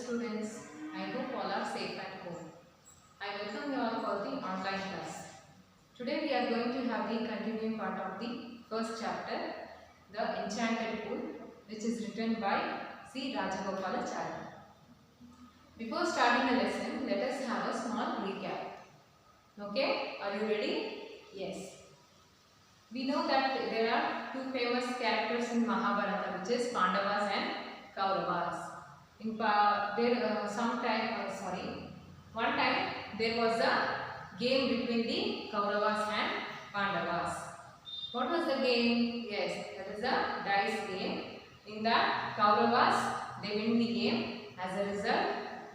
students. I hope all are safe at home. I welcome you all for the online class. Today we are going to have the continuing part of the first chapter, The Enchanted Pool, which is written by C. Rajagopalachari. Before starting the lesson, let us have a small recap. Okay, are you ready? Yes. We know that there are two famous characters in Mahabharata, which is Pandavas and Kauravas. One time there was a game between the Kauravas and Pandavas. What was the game? Yes, that is a dice game. In that, Kauravas they win the game. As a result,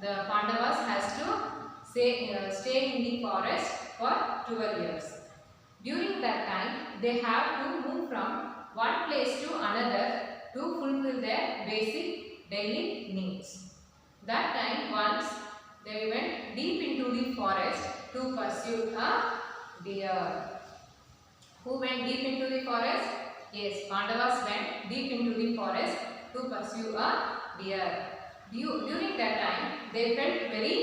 the Pandavas has to stay in the forest for 12 years. During that time, they have to move from one place to another to fulfill their basic daily needs. That time, once they went deep into the forest to pursue a deer. Who went deep into the forest? Yes, Pandavas went deep into the forest to pursue a deer. During that time, they felt very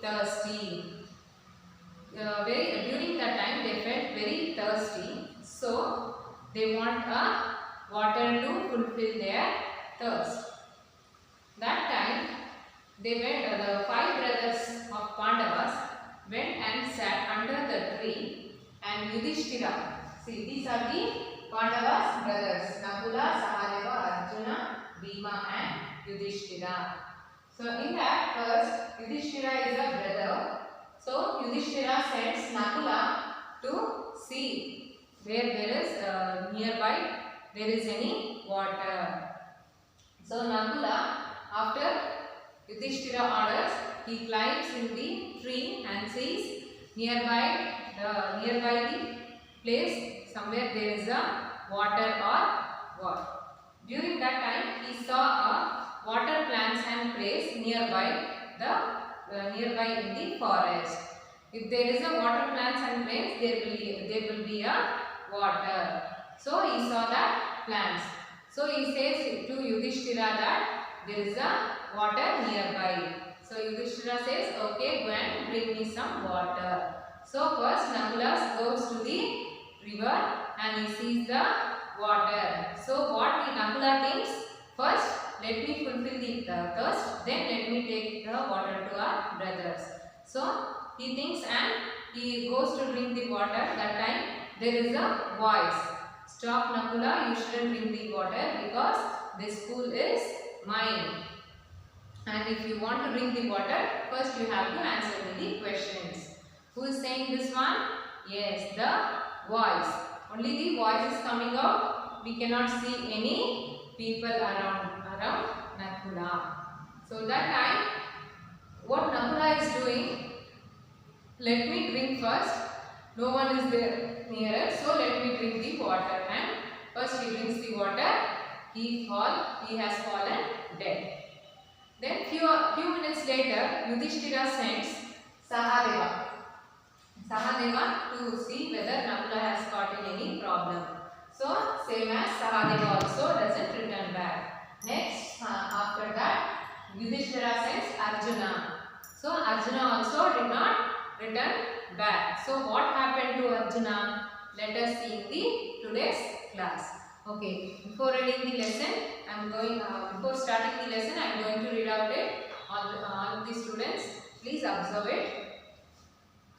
thirsty. During that time, they felt very thirsty. So, they want a water to fulfill their thirst. That time, the 5 brothers of Pandavas went and sat under the tree, and Yudhishthira. See, these are the Pandavas brothers: Nakula, Sahadeva, Arjuna, Bhima, and Yudhishthira. So, in that first, Yudhishthira is a brother. So, Yudhishthira sends Nakula to see where there is nearby there is any water. So, Nakula, after Yudhishthira orders, he climbs in the tree and sees nearby the place somewhere there is a water or what. During that time, he saw a water plants and place nearby in the forest. If there is a water plants and plants, there will be a water. So he saw that plants. So he says to Yudhishthira that there is a water nearby. So Yudhishthira says, okay, go and bring me some water. So first Nakula goes to the river and he sees the water. So what Nakula thinks? First, let me fulfill the thirst, then let me take the water to our brothers. So he thinks and he goes to drink the water. That time there is a voice. Stop, Nakula, you shouldn't drink the water because this pool is mine. And if you want to drink the water, first you have to answer me the questions. Who is saying this one? Yes, the voice. Only the voice is coming out. We cannot see any people around Nakula. So that time, what Nakula is doing, let me drink first. No one is there near us, so let me drink the water. And first he drinks the water, he has fallen dead. Then few minutes later, Yudhishthira sends Sahadeva to see whether Nakula has got in any problem. So same as Sahadeva also doesn't return back. Next, after that, Yudhishthira sends Arjuna. So Arjuna also did not return back. So what happened to Arjuna? Let us see in the today's class. Okay, before reading the lesson, before starting the lesson, I am going to read out it. All the students, please observe it.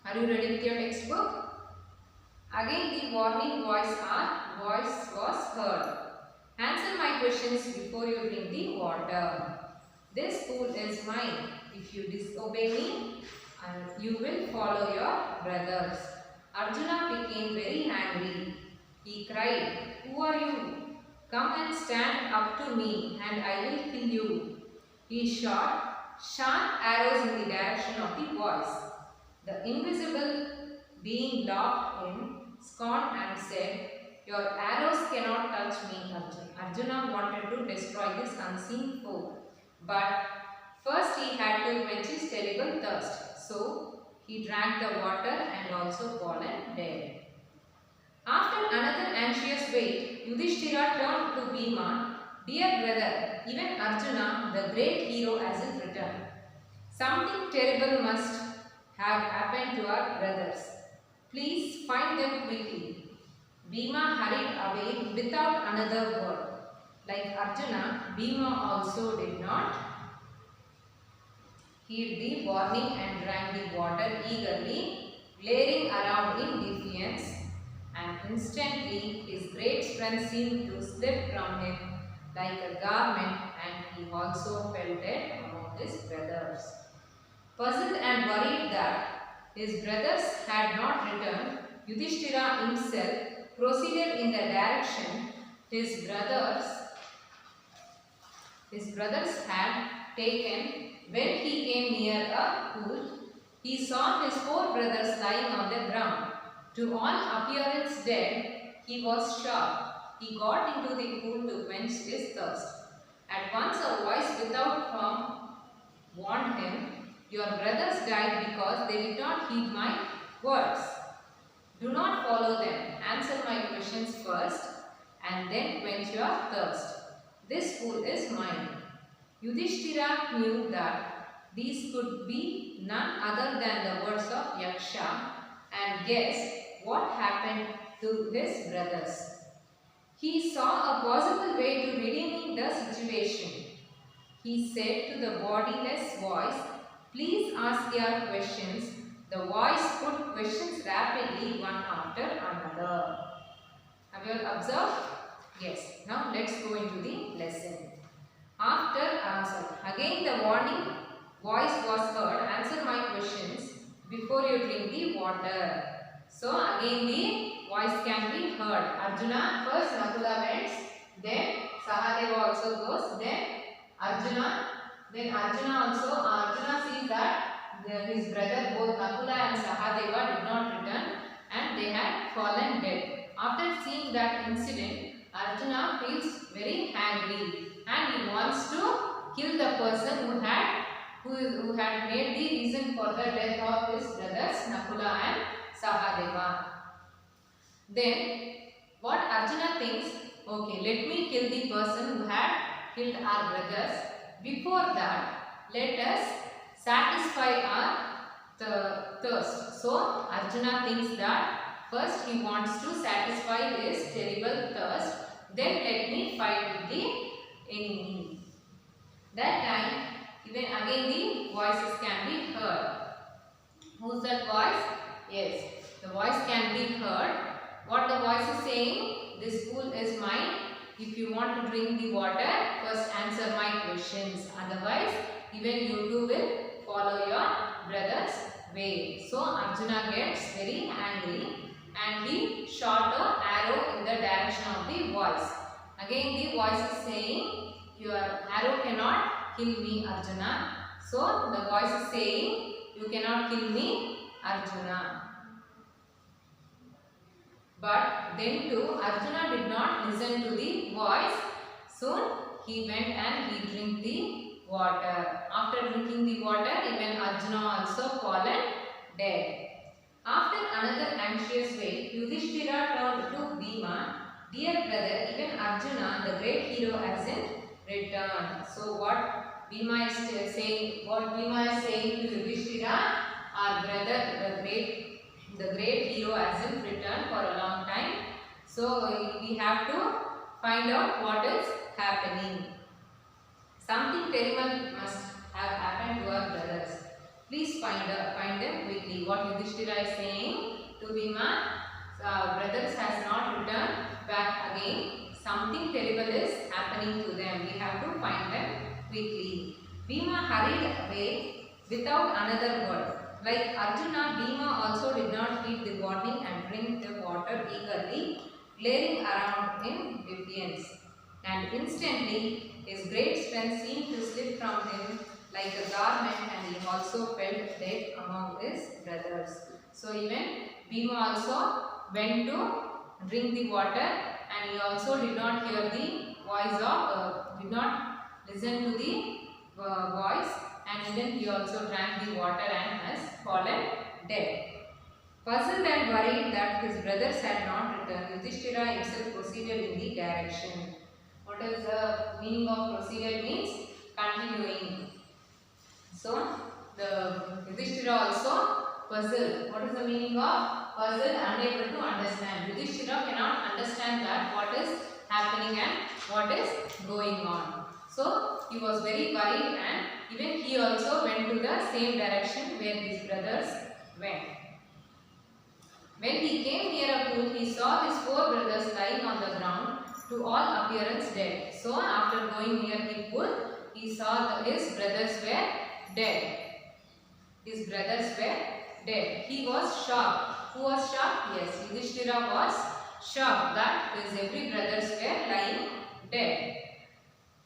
Are you ready with your textbook? Again the warning voice was heard. Answer my questions before you drink the water. This pool is mine. If you disobey me, you will follow your brothers. Arjuna became very angry. He cried, "Who are you? Come and stand up to me and I will kill you." He shot sharp arrows in the direction of the voice. The invisible being laughed in scorn and said, "Your arrows cannot touch me, Arjuna." Arjuna wanted to destroy this unseen foe, but first he had to quench his terrible thirst. So he drank the water and also fallen dead. After another anxious wait, Yudhishthira turned to Bhima, "Dear brother, even Arjuna, the great hero, hasn't returned. Something terrible must have happened to our brothers. Please find them quickly. Bhima hurried away without another word. Like Arjuna, Bhima also did not heed the warning and drank the water eagerly, glaring around in defiance, and instantly his great strength seemed to slip from him like a garment, and he also felt it among his brothers. Puzzled and worried that his brothers had not returned, Yudhishthira himself proceeded in the direction his brothers had taken. When he came near a pool, he saw his four brothers lying on the ground. To all appearance dead, he was shocked. He got into the pool to quench his thirst. At once a voice without form warned him, "Your brothers died because they did not heed my words. Do not follow them. Answer my questions first and then quench your thirst. This pool is mine." Yudhishthira knew that these could be none other than the words of Yaksha, and guessed what happened to his brothers. He saw a possible way to redeeming the situation. He said to the bodiless voice, "Please ask your questions." The voice put questions rapidly one after another. Have you all observed? Yes. Now let's go into the lesson. Again the warning voice was heard. "Answer my questions before you drink the water." So again the voice can be heard. Arjuna, first Nakula went, then Sahadeva also goes, then Arjuna sees that his brother both Nakula and Sahadeva did not return and they had fallen dead. After seeing that incident, Arjuna feels very angry and he wants to kill the person who had made the reason for the death of his brothers Nakula and Sahadeva. Then what Arjuna thinks, okay, let me kill the person who had killed our brothers. Before that, let us satisfy our thirst. So Arjuna thinks that first he wants to satisfy his terrible thirst, then let me fight with the enemy. That time, even again the voices can be heard. Who's that voice? Yes, the voice can be heard. What the voice is saying? "This pool is mine. If you want to drink the water, first answer my questions. Otherwise, even you too will follow your brother's way." So Arjuna gets very angry and he shot an arrow in the direction of the voice. Again the voice is saying, "Your arrow cannot kill me, Arjuna." So the voice is saying, "You cannot kill me, Arjuna." But then too Arjuna did not listen to the voice. Soon he went and he drank the water. After drinking the water, even Arjuna also fallen dead. After another anxious wait, Yudhishthira turned to Bhima. "Dear brother, even Arjuna, the great hero, hasn't returned." So what Bhima is saying to Yudhishthira, our brother, the great hero hasn't returned for a long time. So we have to find out what is happening. Something terrible must have happened to our brothers. Please find them quickly. What Yudhishthira is saying to Bhima, brothers has not returned back again. Something terrible is happening to them. We have to find them quickly. Bhima hurried away without another word. Like Arjuna, Bhima also did not heed the warning and drank the water eagerly, glaring around in defiance. And instantly his great strength seemed to slip from him like a garment, and he also felt dead among his brothers. So even Bhima also went to drink the water, and he also did not hear the voice of, did not listen to the voice, and even he also drank the water and has fallen dead. Puzzled and worried that his brothers had not returned, Yudhishthira himself proceeded in the direction. What is the meaning of proceeded? Means continuing. So Yudhishthira also puzzled. What is the meaning of puzzled? Unable to understand. Yudhishthira cannot understand that what is happening and what is going on. So he was very worried, and even he also went to the same direction where his brothers went. When he came near a pool, he saw his 4 brothers lying on the ground, to all appearance dead. So after going near the pool, he saw his brothers were dead. His brothers were dead. He was shocked. Who was shocked? Yes, Yudhishthira was shocked that his every brothers were lying dead.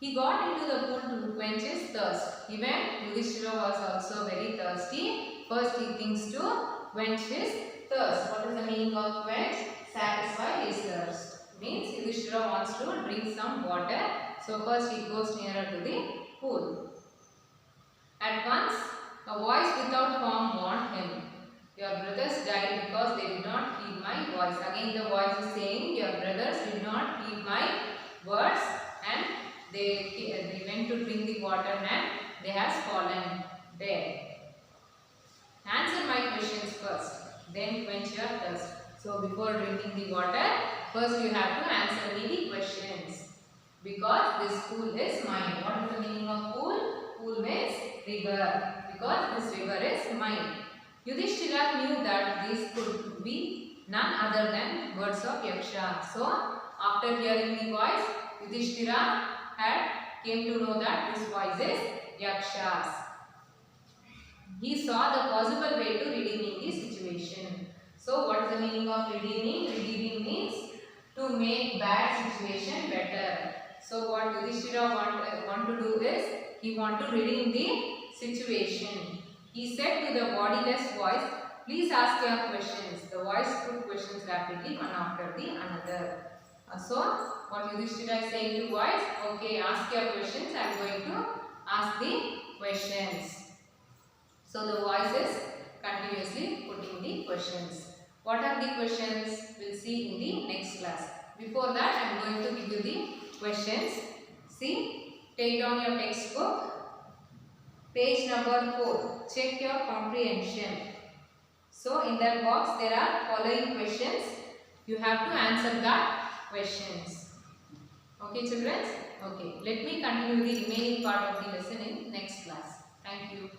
He got into the pool to quench his thirst. Even Yudhishthira was also very thirsty. First he thinks to quench his thirst. What is the meaning of quench? Satisfy his thirst. Means Yudhishthira wants to drink some water. So first he goes nearer to the pool. At once a voice without form warned him. Your brothers died because they did not heed my voice. Again the voice is saying, your brothers did not heed my words, and they went to drink the water and they have fallen dead. Answer my questions first, then quench your thirst. So before drinking the water, first you have to answer me the questions. Because this pool is mine. What is the meaning of pool? Pool means river. Because this river is mine. Yudhishthira knew that these could be none other than words of Yaksha. So after hearing the voice, Yudhishthira came to know that this voice is Yakshas. He saw the possible way to redeeming the situation. So what is the meaning of redeeming? Redeeming means to make bad situation better. So what Yudhishthira want to do is, he want to redeem the situation. He said to the bodiless voice, please ask your questions. The voice put questions rapidly one after the another. So what Yudhishthira is saying to voice, okay, ask your questions, I am going to ask the questions. So the voice is continuously putting the questions. What are the questions? We will see in the next class. Before that, I am going to give you the questions. See, take down your textbook. Page number 4. Check your comprehension. So in that box there are following questions. You have to answer the questions. Okay children? Okay. Let me continue the remaining part of the lesson in next class. Thank you.